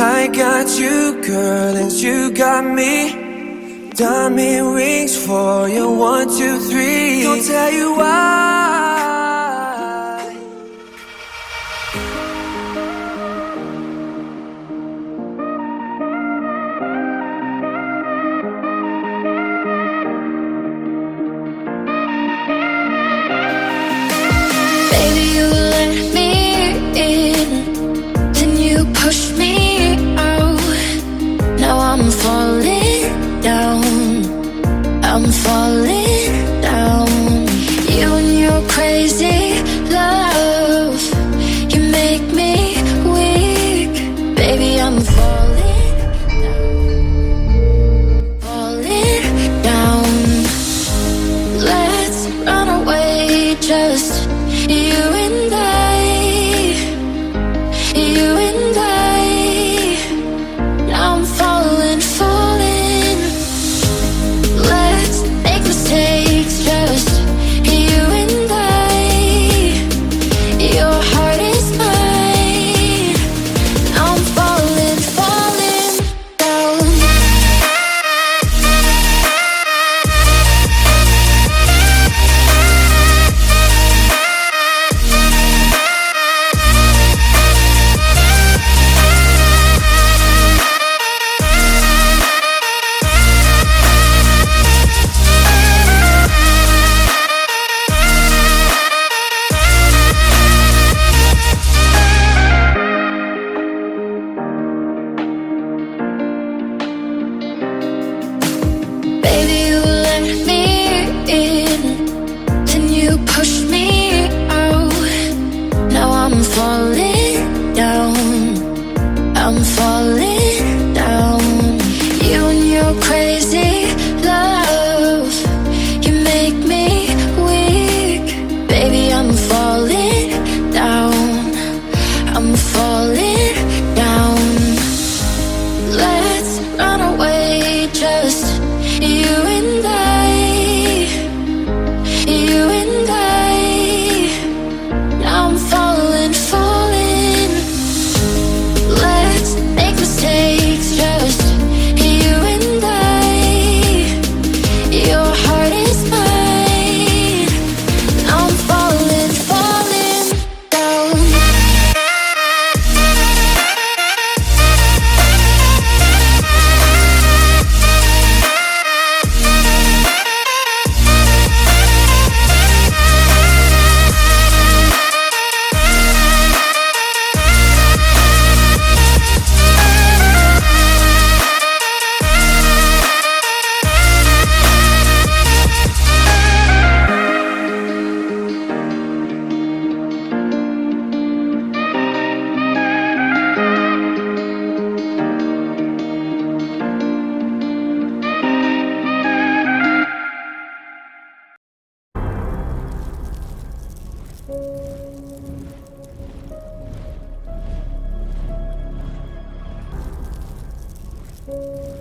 I got you, girl, and you got me. Diamond rings for you, 1, 2, 3. Don't tell you why. Baby, you let me in, then you push me out. Now I'm falling down, I'm falling down. You and your crazy love, you make me weak. Baby, I'm falling down, falling down. Let's run away, just you and I, you and I. Now I'm falling, falling. Let's make mistakes, just you and I. Your heart is mine. Now I'm falling, falling down. Baby, you let me in, then you push me out. Now I'm falling down, I'm falling down. You and your crazy love, you make me weak. Baby, I'm falling down, I'm falling down. Let's run away, just you and I, you and I. Now I'm falling, falling. Let's make mistakes, just you and I. Your heart is mine. Now I'm falling, falling down. you.